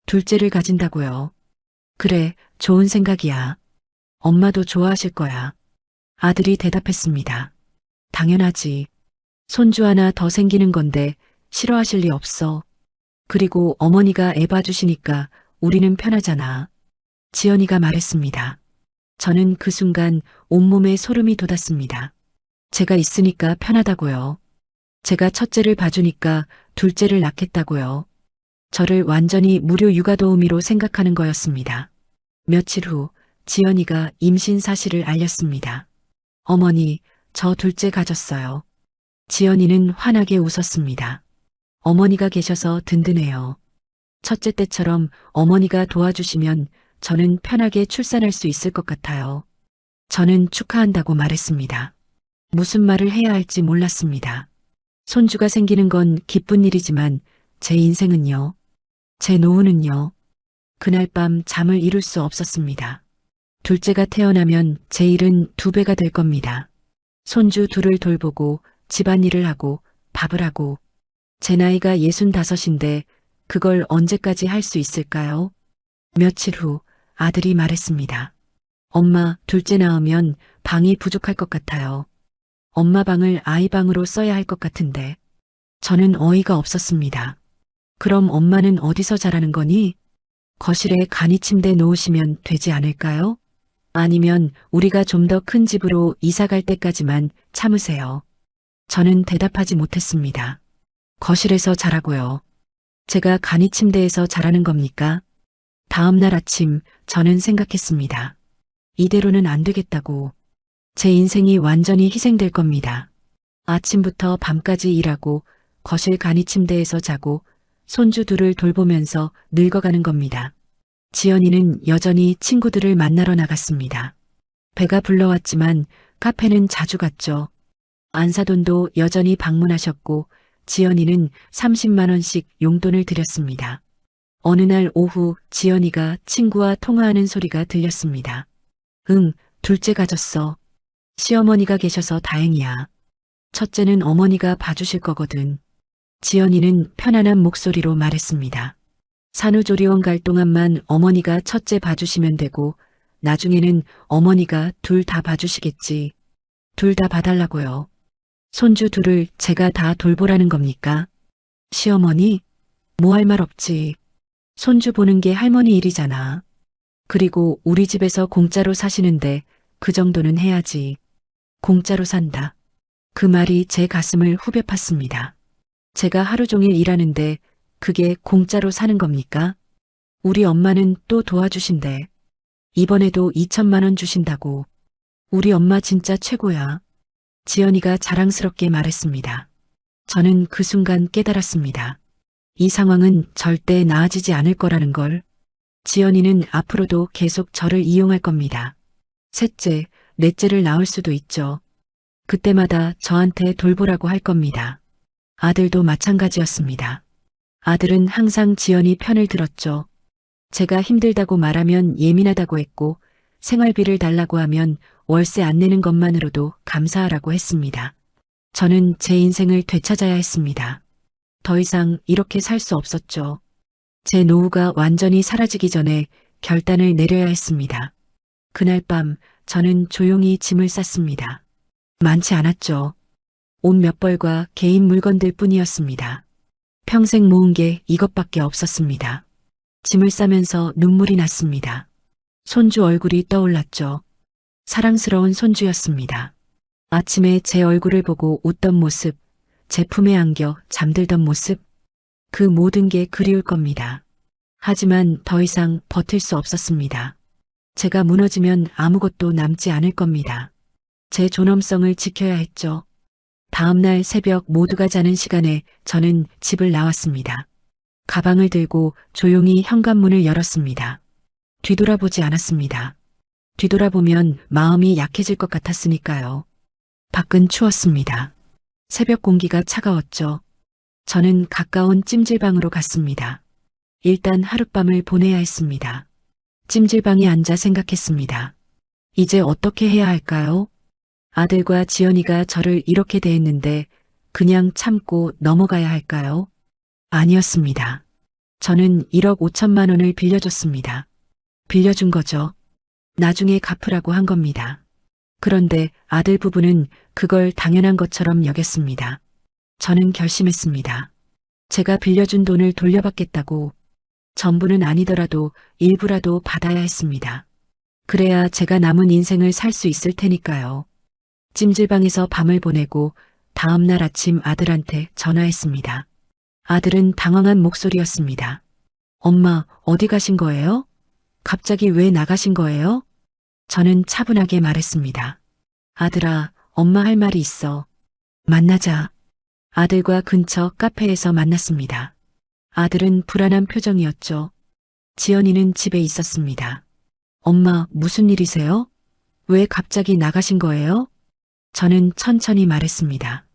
둘째를 가진다고요. 그래, 좋은 생각이야. 엄마도 좋아하실 거야. 아들이 대답했습니다. 당연하지. 손주 하나 더 생기는 건데 싫어하실 리 없어. 그리고 어머니가 애 봐주시니까 우리는 편하잖아. 지연이가 말했습니다. 저는 그 순간 온몸에 소름이 돋았습니다. 제가 있으니까 편하다고요. 제가 첫째를 봐주니까 둘째를 낳겠다고요. 저를 완전히 무료 육아도우미로 생각하는 거였습니다. 며칠 후 지연이가 임신 사실을 알렸습니다. 어머니, 저 둘째 가졌어요. 지연이는 환하게 웃었습니다. 어머니가 계셔서 든든해요. 첫째 때처럼 어머니가 도와주시면 저는 편하게 출산할 수 있을 것 같아요. 저는 축하한다고 말했습니다. 무슨 말을 해야 할지 몰랐습니다. 손주가 생기는 건 기쁜 일이지만 제 인생은요. 제 노후는요. 그날 밤 잠을 이룰 수 없었습니다. 둘째가 태어나면 제 일은 2배가 될 겁니다. 손주 둘을 돌보고 집안일을 하고 밥을 하고 제 나이가 65인데 그걸 언제까지 할 수 있을까요? 며칠 후 아들이 말했습니다. 엄마, 둘째 낳으면 방이 부족할 것 같아요. 엄마 방을 아이 방으로 써야 할 것 같은데. 저는 어이가 없었습니다. 그럼 엄마는 어디서 자라는 거니? 거실에 간이 침대 놓으시면 되지 않을까요? 아니면 우리가 좀 더 큰 집으로 이사 갈 때까지만 참으세요. 저는 대답하지 못했습니다. 거실에서 자라고요. 제가 간이 침대에서 자라는 겁니까? 다음 날 아침 저는 생각했습니다. 이대로는 안 되겠다고. 제 인생이 완전히 희생될 겁니다. 아침부터 밤까지 일하고 거실 간이 침대에서 자고 손주 둘을 돌보면서 늙어가는 겁니다. 지연이는 여전히 친구들을 만나러 나갔습니다. 배가 불러왔지만 카페는 자주 갔죠. 안사돈도 여전히 방문하셨고 지연이는 30만 원씩 용돈을 드렸습니다. 어느 날 오후 지연이가 친구와 통화하는 소리가 들렸습니다. 응, 둘째 가졌어. 시어머니가 계셔서 다행이야. 첫째는 어머니가 봐주실 거거든. 지연이는 편안한 목소리로 말했습니다. 산후조리원 갈 동안만 어머니가 첫째 봐주시면 되고 나중에는 어머니가 둘 다 봐주시겠지. 둘 다 봐달라고요. 손주 둘을 제가 다 돌보라는 겁니까? 시어머니? 뭐 할 말 없지. 손주 보는 게 할머니 일이잖아. 그리고 우리 집에서 공짜로 사시는데 그 정도는 해야지. 공짜로 산다. 그 말이 제 가슴을 후벼 팠습니다. 제가 하루 종일 일하는데 그게 공짜로 사는 겁니까? 우리 엄마는 또 도와주신대. 이번에도 2천만 원 주신다고. 우리 엄마 진짜 최고야. 지연이가 자랑스럽게 말했습니다. 저는 그 순간 깨달았습니다. 이 상황은 절대 나아지지 않을 거라는 걸. 지연이는 앞으로도 계속 저를 이용할 겁니다. 셋째, 넷째를 낳을 수도 있죠. 그때마다 저한테 돌보라고 할 겁니다. 아들도 마찬가지였습니다. 아들은 항상 지연이 편을 들었죠. 제가 힘들다고 말하면 예민하다고 했고 생활비를 달라고 하면 월세 안 내는 것만으로도 감사하라고 했습니다. 저는 제 인생을 되찾아야 했습니다. 더 이상 이렇게 살 수 없었죠. 제 노후가 완전히 사라지기 전에 결단을 내려야 했습니다. 그날 밤 저는 조용히 짐을 쌌습니다. 많지 않았죠. 옷 몇 벌과 개인 물건들 뿐이었습니다. 평생 모은 게 이것밖에 없었습니다. 짐을 싸면서 눈물이 났습니다. 손주 얼굴이 떠올랐죠. 사랑스러운 손주였습니다. 아침에 제 얼굴을 보고 웃던 모습, 제 품에 안겨 잠들던 모습, 그 모든 게 그리울 겁니다. 하지만 더 이상 버틸 수 없었습니다. 제가 무너지면 아무것도 남지 않을 겁니다. 제 존엄성을 지켜야 했죠. 다음 날 새벽 모두가 자는 시간에 저는 집을 나왔습니다. 가방을 들고 조용히 현관문을 열었습니다. 뒤돌아보지 않았습니다. 뒤돌아보면 마음이 약해질 것 같았으니까요. 밖은 추웠습니다. 새벽 공기가 차가웠죠. 저는 가까운 찜질방으로 갔습니다. 일단 하룻밤을 보내야 했습니다. 찜질방에 앉아 생각했습니다. 이제 어떻게 해야 할까요? 아들과 지연이가 저를 이렇게 대했는데 그냥 참고 넘어가야 할까요? 아니었습니다. 저는 1억 5천만 원을 빌려줬습니다. 빌려준 거죠. 나중에 갚으라고 한 겁니다. 그런데 아들 부부는 그걸 당연한 것처럼 여겼습니다. 저는 결심했습니다. 제가 빌려준 돈을 돌려받겠다고. 전부는 아니더라도 일부라도 받아야 했습니다. 그래야 제가 남은 인생을 살 수 있을 테니까요. 찜질방에서 밤을 보내고 다음 날 아침 아들한테 전화했습니다. 아들은 당황한 목소리였습니다. 엄마, 어디 가신 거예요? 갑자기 왜 나가신 거예요? 저는 차분하게 말했습니다. 아들아, 엄마 할 말이 있어. 만나자. 아들과 근처 카페에서 만났습니다. 아들은 불안한 표정이었죠. 지연이는 집에 있었습니다. 엄마, 무슨 일이세요? 왜 갑자기 나가신 거예요? 저는 천천히 말했습니다.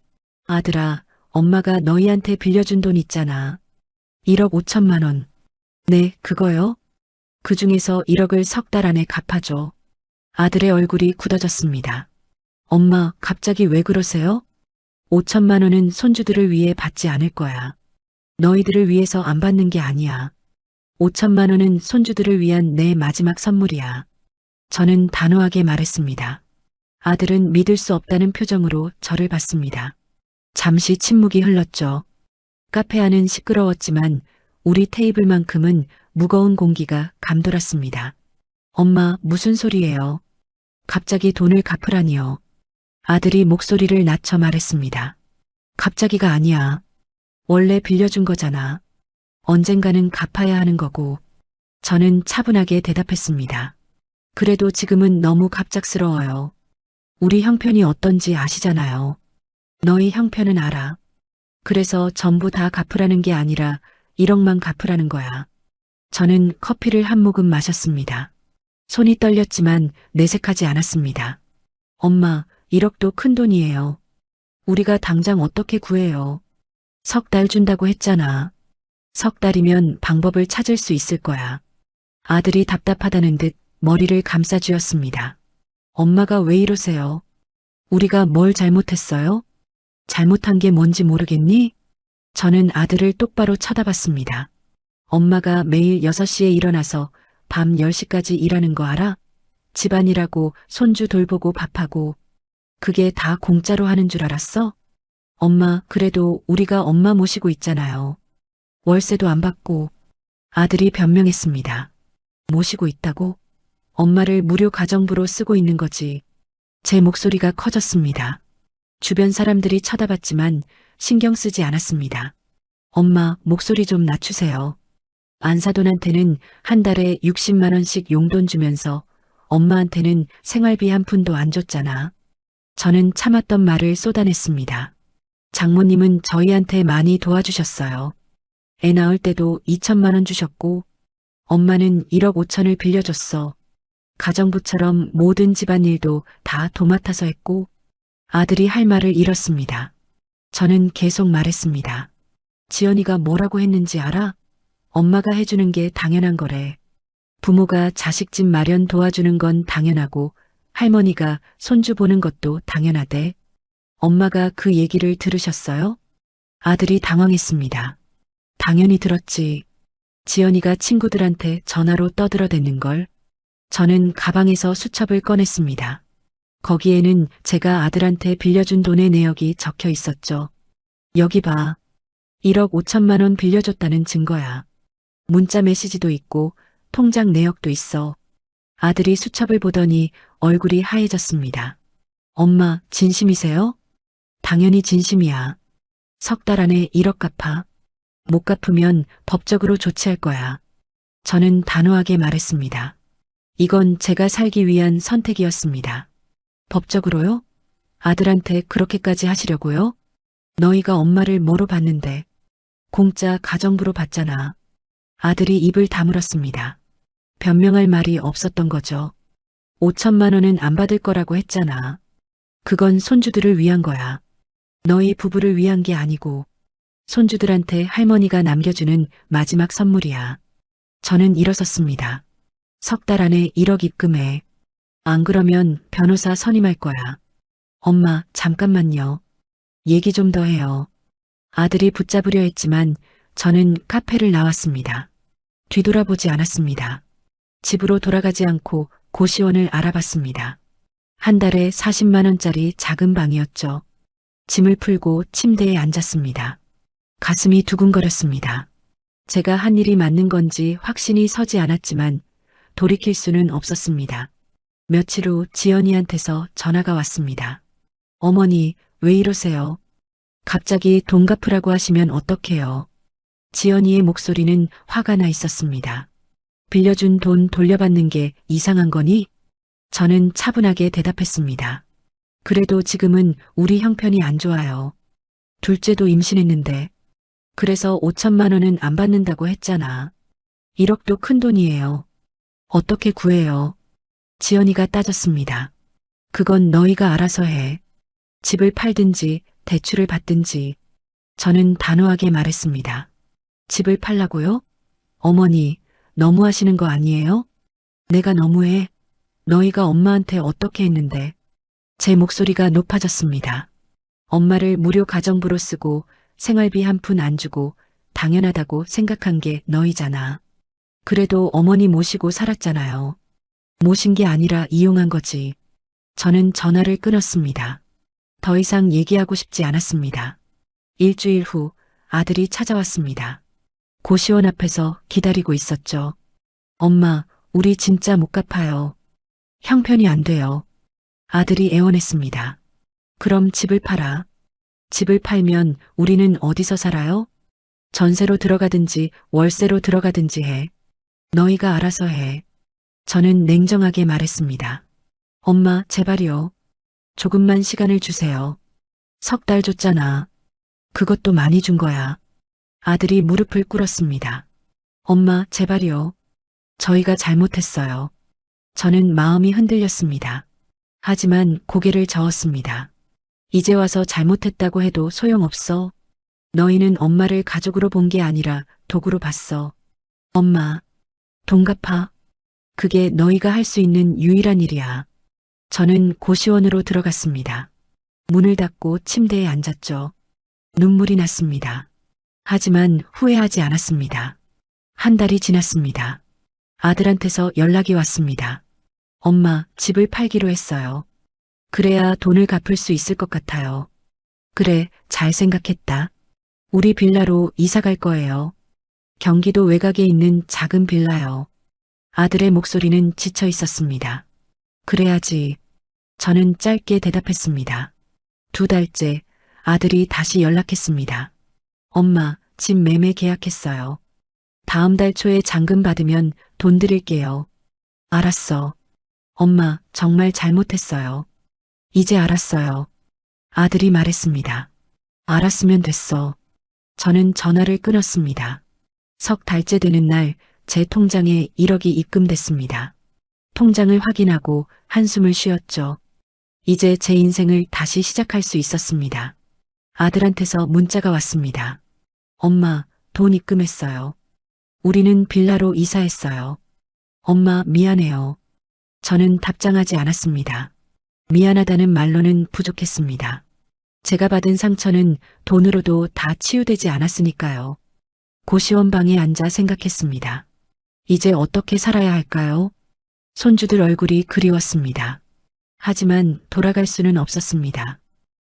아들아, 엄마가 너희한테 빌려준 돈 있잖아. 1억 5천만 원. 네, 그거요? 그 중에서 1억을 석 달 안에 갚아줘. 아들의 얼굴이 굳어졌습니다. 엄마, 갑자기 왜 그러세요? 5천만 원은 손주들을 위해 받지 않을 거야. 너희들을 위해서 안 받는 게 아니야. 5천만 원은 손주들을 위한 내 마지막 선물이야. 저는 단호하게 말했습니다. 아들은 믿을 수 없다는 표정으로 저를 봤습니다. 잠시 침묵이 흘렀죠. 카페 안은 시끄러웠지만 우리 테이블만큼은 무거운 공기가 감돌았습니다. 엄마, 무슨 소리예요? 갑자기 돈을 갚으라니요. 아들이 목소리를 낮춰 말했습니다. 갑자기가 아니야. 원래 빌려준 거잖아. 언젠가는 갚아야 하는 거고. 저는 차분하게 대답했습니다. 그래도 지금은 너무 갑작스러워요. 우리 형편이 어떤지 아시잖아요. 너희 형편은 알아. 그래서 전부 다 갚으라는 게 아니라 1억만 갚으라는 거야. 저는 커피를 한 모금 마셨습니다. 손이 떨렸지만 내색하지 않았습니다. 엄마, 1억도 큰 돈이에요. 우리가 당장 어떻게 구해요? 석 달 준다고 했잖아. 석 달이면 방법을 찾을 수 있을 거야. 아들이 답답하다는 듯 머리를 감싸쥐었습니다. 엄마가 왜 이러세요? 우리가 뭘 잘못했어요? 잘못한 게 뭔지 모르겠니? 저는 아들을 똑바로 쳐다봤습니다. 엄마가 매일 6시에 일어나서 밤 10시까지 일하는 거 알아? 집안일하고 손주 돌보고 밥하고 그게 다 공짜로 하는 줄 알았어? 엄마, 그래도 우리가 엄마 모시고 있잖아요. 월세도 안 받고. 아들이 변명했습니다. 모시고 있다고? 엄마를 무료 가정부로 쓰고 있는 거지. 제 목소리가 커졌습니다. 주변 사람들이 쳐다봤지만 신경 쓰지 않았습니다. 엄마, 목소리 좀 낮추세요. 안사돈한테는 한 달에 60만 원씩 용돈 주면서 엄마한테는 생활비 한 푼도 안 줬잖아. 저는 참았던 말을 쏟아냈습니다. 장모님은 저희한테 많이 도와주셨어요. 애 낳을 때도 2천만 원 주셨고 엄마는 1억 5천을 빌려줬어. 가정부처럼 모든 집안일도 다 도맡아서 했고 아들이 할 말을 잃었습니다. 저는 계속 말했습니다. 지연이가 뭐라고 했는지 알아? 엄마가 해주는 게 당연한 거래. 부모가 자식 집 마련 도와주는 건 당연하고 할머니가 손주 보는 것도 당연하대. 엄마가 그 얘기를 들으셨어요? 아들이 당황했습니다. 당연히 들었지. 지연이가 친구들한테 전화로 떠들어댔는 걸. 저는 가방에서 수첩을 꺼냈습니다. 거기에는 제가 아들한테 빌려준 돈의 내역이 적혀 있었죠. 여기 봐. 1억 5천만 원 빌려줬다는 증거야. 문자 메시지도 있고 통장 내역도 있어. 아들이 수첩을 보더니 얼굴이 하얘졌습니다. 엄마, 진심이세요? 당연히 진심이야. 석 달 안에 1억 갚아. 못 갚으면 법적으로 조치할 거야. 저는 단호하게 말했습니다. 이건 제가 살기 위한 선택이었습니다. 법적으로요? 아들한테 그렇게까지 하시려고요? 너희가 엄마를 뭐로 봤는데? 공짜 가정부로 봤잖아. 아들이 입을 다물었습니다. 변명할 말이 없었던 거죠. 5천만 원은 안 받을 거라고 했잖아. 그건 손주들을 위한 거야. 너희 부부를 위한 게 아니고 손주들한테 할머니가 남겨주는 마지막 선물이야. 저는 일어섰습니다. 석 달 안에 1억 입금해. 안 그러면 변호사 선임할 거야. 엄마, 잠깐만요. 얘기 좀 더 해요. 아들이 붙잡으려 했지만 저는 카페를 나왔습니다. 뒤돌아보지 않았습니다. 집으로 돌아가지 않고 고시원을 알아봤습니다. 한 달에 40만 원짜리 작은 방이었죠. 짐을 풀고 침대에 앉았습니다. 가슴이 두근거렸습니다. 제가 한 일이 맞는 건지 확신이 서지 않았지만 돌이킬 수는 없었습니다. 며칠 후 지연이한테서 전화가 왔습니다. 어머니, 왜 이러세요? 갑자기 돈 갚으라고 하시면 어떡해요? 지연이의 목소리는 화가 나 있었습니다. 빌려준 돈 돌려받는 게 이상한 거니? 저는 차분하게 대답했습니다. 그래도 지금은 우리 형편이 안 좋아요. 둘째도 임신했는데. 그래서 5천만 원은 안 받는다고 했잖아. 1억도 큰 돈이에요. 어떻게 구해요? 지연이가 따졌습니다. 그건 너희가 알아서 해. 집을 팔든지 대출을 받든지. 저는 단호하게 말했습니다. 집을 팔라고요? 어머니, 너무하시는 거 아니에요? 내가 너무해. 너희가 엄마한테 어떻게 했는데. 제 목소리가 높아졌습니다. 엄마를 무료 가정부로 쓰고 생활비 한 푼 안 주고 당연하다고 생각한 게 너희잖아. 그래도 어머니 모시고 살았잖아요. 모신 게 아니라 이용한 거지. 저는 전화를 끊었습니다. 더 이상 얘기하고 싶지 않았습니다. 일주일 후 아들이 찾아왔습니다. 고시원 앞에서 기다리고 있었죠. 엄마, 우리 진짜 못 갚아요. 형편이 안 돼요. 아들이 애원했습니다. 그럼 집을 팔아. 집을 팔면 우리는 어디서 살아요? 전세로 들어가든지 월세로 들어가든지 해. 너희가 알아서 해. 저는 냉정하게 말했습니다. 엄마, 제발요. 조금만 시간을 주세요. 석 달 줬잖아. 그것도 많이 준 거야. 아들이 무릎을 꿇었습니다. 엄마, 제발요. 저희가 잘못했어요. 저는 마음이 흔들렸습니다. 하지만 고개를 저었습니다. 이제 와서 잘못했다고 해도 소용없어. 너희는 엄마를 가족으로 본 게 아니라 도구로 봤어. 엄마, 돈 갚아. 그게 너희가 할 수 있는 유일한 일이야. 저는 고시원으로 들어갔습니다. 문을 닫고 침대에 앉았죠. 눈물이 났습니다. 하지만 후회하지 않았습니다. 한 달이 지났습니다. 아들한테서 연락이 왔습니다. 엄마, 집을 팔기로 했어요. 그래야 돈을 갚을 수 있을 것 같아요. 그래, 잘 생각했다. 우리 빌라로 이사 갈 거예요. 경기도 외곽에 있는 작은 빌라요. 아들의 목소리는 지쳐 있었습니다. 그래야지. 저는 짧게 대답했습니다. 2달째 아들이 다시 연락했습니다. 엄마, 집 매매 계약했어요. 다음 달 초에 잔금 받으면 돈 드릴게요. 알았어. 엄마, 정말 잘못했어요. 이제 알았어요. 아들이 말했습니다. 알았으면 됐어. 저는 전화를 끊었습니다. 석 달째 되는 날 제 통장에 1억이 입금됐습니다. 통장을 확인하고 한숨을 쉬었죠. 이제 제 인생을 다시 시작할 수 있었습니다. 아들한테서 문자가 왔습니다. 엄마, 돈 입금했어요. 우리는 빌라로 이사했어요. 엄마, 미안해요. 저는 답장하지 않았습니다. 미안하다는 말로는 부족했습니다. 제가 받은 상처는 돈으로도 다 치유되지 않았으니까요. 고시원 방에 앉아 생각했습니다. 이제 어떻게 살아야 할까요? 손주들 얼굴이 그리웠습니다. 하지만 돌아갈 수는 없었습니다.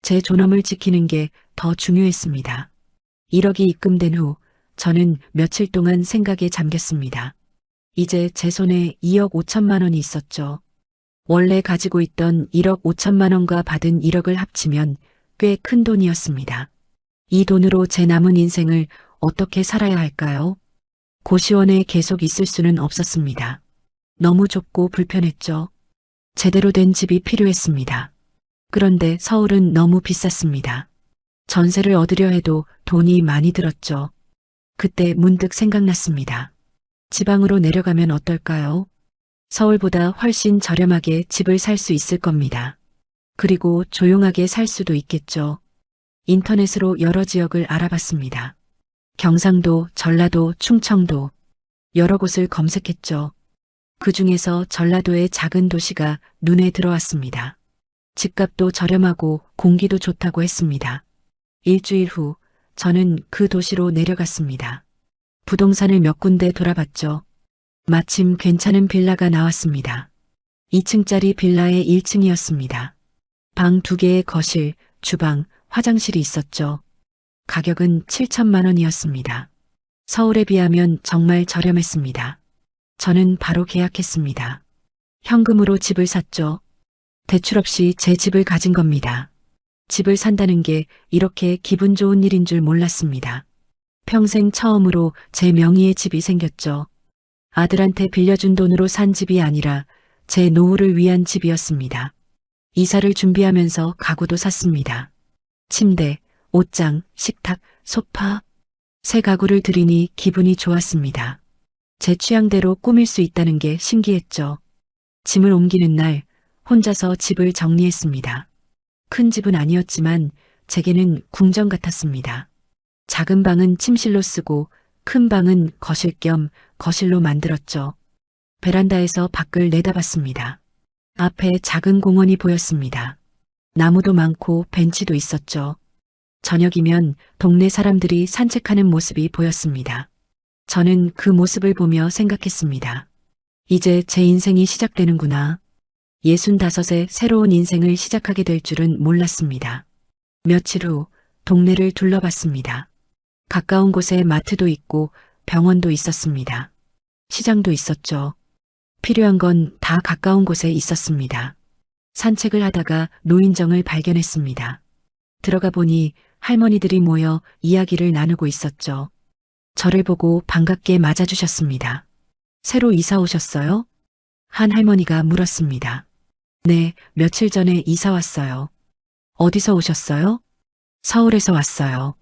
제 존엄을 지키는 게 더 중요했습니다. 1억이 입금된 후 저는 며칠 동안 생각에 잠겼습니다. 이제 제 손에 2억 5천만 원이 있었죠. 원래 가지고 있던 1억 5천만 원과 받은 1억을 합치면 꽤 큰 돈이었습니다. 이 돈으로 제 남은 인생을 어떻게 살아야 할까요? 고시원에 계속 있을 수는 없었습니다. 너무 좁고 불편했죠. 제대로 된 집이 필요했습니다. 그런데 서울은 너무 비쌌습니다. 전세를 얻으려 해도 돈이 많이 들었죠. 그때 문득 생각났습니다. 지방으로 내려가면 어떨까요? 서울보다 훨씬 저렴하게 집을 살 수 있을 겁니다. 그리고 조용하게 살 수도 있겠죠. 인터넷으로 여러 지역을 알아봤습니다. 경상도, 전라도, 충청도 여러 곳을 검색했죠. 그 중에서 전라도의 작은 도시가 눈에 들어왔습니다. 집값도 저렴하고 공기도 좋다고 했습니다. 일주일 후 저는 그 도시로 내려갔습니다. 부동산을 몇 군데 돌아봤죠. 마침 괜찮은 빌라가 나왔습니다. 2층짜리 빌라의 1층이었습니다. 방 2개의 거실, 주방, 화장실이 있었죠. 가격은 7천만 원이었습니다. 서울에 비하면 정말 저렴했습니다. 저는 바로 계약했습니다. 현금으로 집을 샀죠. 대출 없이 제 집을 가진 겁니다. 집을 산다는 게 이렇게 기분 좋은 일인 줄 몰랐습니다. 평생 처음으로 제 명의의 집이 생겼죠. 아들한테 빌려준 돈으로 산 집이 아니라 제 노후를 위한 집이었습니다. 이사를 준비하면서 가구도 샀습니다. 침대, 옷장, 식탁, 소파. 새 가구를 들이니 기분이 좋았습니다. 제 취향대로 꾸밀 수 있다는 게 신기했죠. 짐을 옮기는 날 혼자서 집을 정리했습니다. 큰 집은 아니었지만 제게는 궁전 같았습니다. 작은 방은 침실로 쓰고 큰 방은 거실 겸 거실로 만들었죠. 베란다에서 밖을 내다봤습니다. 앞에 작은 공원이 보였습니다. 나무도 많고 벤치도 있었죠. 저녁이면 동네 사람들이 산책하는 모습이 보였습니다. 저는 그 모습을 보며 생각했습니다. 이제 제 인생이 시작되는구나. 65에 새로운 인생을 시작하게 될 줄은 몰랐습니다. 며칠 후 동네를 둘러봤습니다. 가까운 곳에 마트도 있고 병원도 있었습니다. 시장도 있었죠. 필요한 건 다 가까운 곳에 있었습니다. 산책을 하다가 노인정을 발견했습니다. 들어가 보니 할머니들이 모여 이야기를 나누고 있었죠. 저를 보고 반갑게 맞아주셨습니다. 새로 이사 오셨어요? 한 할머니가 물었습니다. 네, 며칠 전에 이사 왔어요. 어디서 오셨어요? 서울에서 왔어요.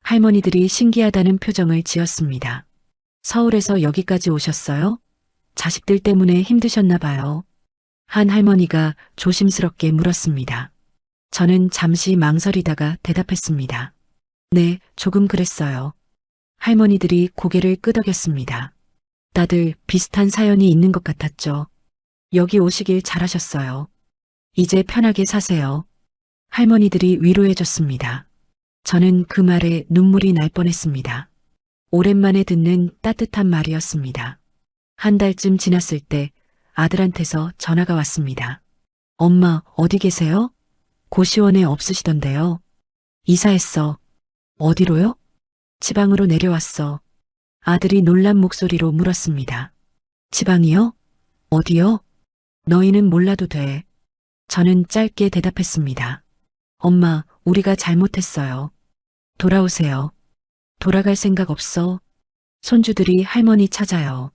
할머니들이 신기하다는 표정을 지었습니다. 서울에서 여기까지 오셨어요? 자식들 때문에 힘드셨나 봐요. 한 할머니가 조심스럽게 물었습니다. 저는 잠시 망설이다가 대답했습니다. 네, 조금 그랬어요. 할머니들이 고개를 끄덕였습니다. 다들 비슷한 사연이 있는 것 같았죠. 여기 오시길 잘하셨어요. 이제 편하게 사세요. 할머니들이 위로해줬습니다. 저는 그 말에 눈물이 날 뻔했습니다. 오랜만에 듣는 따뜻한 말이었습니다. 한 달쯤 지났을 때 아들한테서 전화가 왔습니다. 엄마, 어디 계세요? 고시원에 없으시던데요. 이사했어. 어디로요? 지방으로 내려왔어. 아들이 놀란 목소리로 물었습니다. 지방이요? 어디요? 너희는 몰라도 돼. 저는 짧게 대답했습니다. 엄마, 우리가 잘못했어요. 돌아오세요. 돌아갈 생각 없어. 손주들이 할머니 찾아요.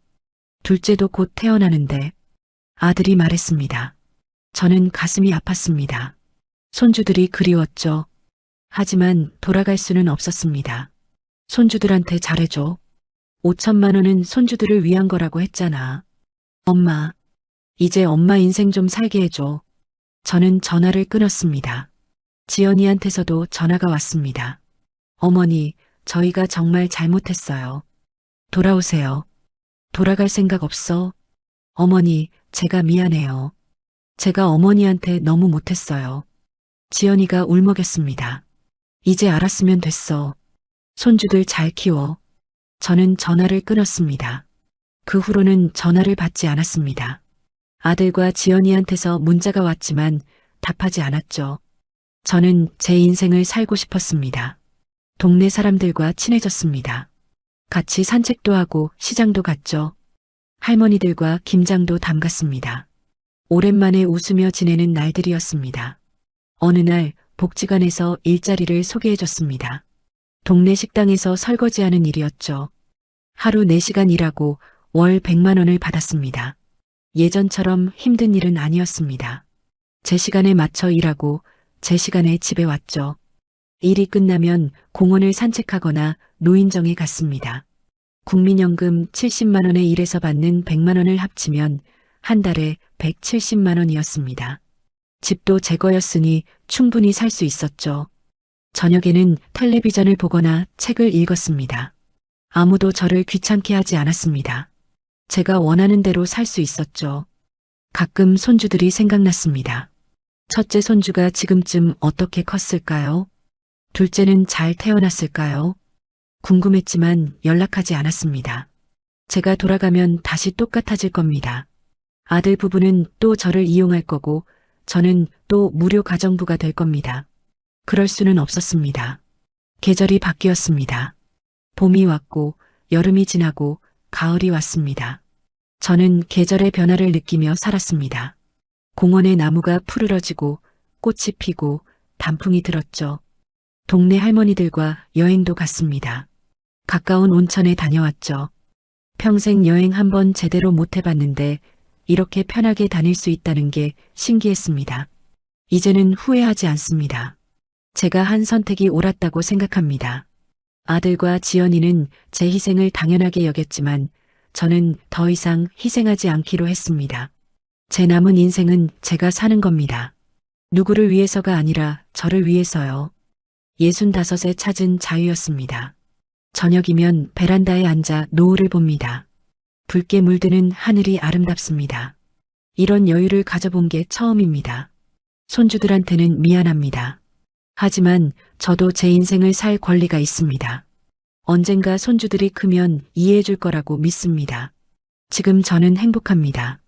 둘째도 곧 태어나는데. 아들이 말했습니다. 저는 가슴이 아팠습니다. 손주들이 그리웠죠. 하지만 돌아갈 수는 없었습니다. 손주들한테 잘해줘. 5천만 원은 손주들을 위한 거라고 했잖아. 엄마, 이제 엄마 인생 좀 살게 해줘. 저는 전화를 끊었습니다. 지연이한테서도 전화가 왔습니다. 어머니, 저희가 정말 잘못했어요. 돌아오세요. 돌아갈 생각 없어. 어머니, 제가 미안해요. 제가 어머니한테 너무 못했어요. 지연이가 울먹였습니다. 이제 알았으면 됐어. 손주들 잘 키워. 저는 전화를 끊었습니다. 그 후로는 전화를 받지 않았습니다. 아들과 지연이한테서 문자가 왔지만 답하지 않았죠. 저는 제 인생을 살고 싶었습니다. 동네 사람들과 친해졌습니다. 같이 산책도 하고 시장도 갔죠. 할머니들과 김장도 담갔습니다. 오랜만에 웃으며 지내는 날들이었습니다. 어느 날 복지관에서 일자리를 소개해줬습니다. 동네 식당에서 설거지하는 일이었죠. 하루 4시간 일하고 월 100만 원을 받았습니다. 예전처럼 힘든 일은 아니었습니다. 제 시간에 맞춰 일하고 제 시간에 집에 왔죠. 일이 끝나면 공원을 산책하거나 노인정에 갔습니다. 국민연금 70만 원에 일해서 받는 100만 원을 합치면 한 달에 170만 원이었습니다. 집도 제 거였으니 충분히 살 수 있었죠. 저녁에는 텔레비전을 보거나 책을 읽었습니다. 아무도 저를 귀찮게 하지 않았습니다. 제가 원하는 대로 살 수 있었죠. 가끔 손주들이 생각났습니다. 첫째 손주가 지금쯤 어떻게 컸을까요? 둘째는 잘 태어났을까요? 궁금했지만 연락하지 않았습니다. 제가 돌아가면 다시 똑같아질 겁니다. 아들 부부는 또 저를 이용할 거고 저는 또 무료 가정부가 될 겁니다. 그럴 수는 없었습니다. 계절이 바뀌었습니다. 봄이 왔고 여름이 지나고 가을이 왔습니다. 저는 계절의 변화를 느끼며 살았습니다. 공원의 나무가 푸르러지고 꽃이 피고 단풍이 들었죠. 동네 할머니들과 여행도 갔습니다. 가까운 온천에 다녀왔죠. 평생 여행 한번 제대로 못 해봤는데 이렇게 편하게 다닐 수 있다는 게 신기했습니다. 이제는 후회하지 않습니다. 제가 한 선택이 옳았다고 생각합니다. 아들과 지연이는 제 희생을 당연하게 여겼지만 저는 더 이상 희생하지 않기로 했습니다. 제 남은 인생은 제가 사는 겁니다. 누구를 위해서가 아니라 저를 위해서요. 65에 찾은 자유였습니다. 저녁이면 베란다에 앉아 노을을 봅니다. 붉게 물드는 하늘이 아름답습니다. 이런 여유를 가져본 게 처음입니다. 손주들한테는 미안합니다. 하지만 저도 제 인생을 살 권리가 있습니다. 언젠가 손주들이 크면 이해해 줄 거라고 믿습니다. 지금 저는 행복합니다.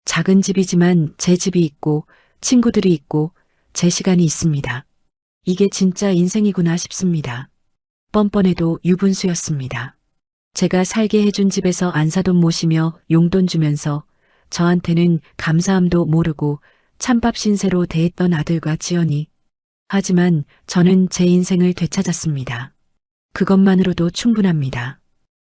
작은 집이지만 제 집이 있고 친구들이 있고 제 시간이 있습니다. 이게 진짜 인생이구나 싶습니다. 뻔뻔해도 유분수였습니다. 제가 살게 해준 집에서 안사돈 모시며 용돈 주면서 저한테는 감사함도 모르고 찬밥 신세로 대했던 아들과 지연이 하지만 저는 제 인생을 되찾았습니다. 그것만으로도 충분합니다.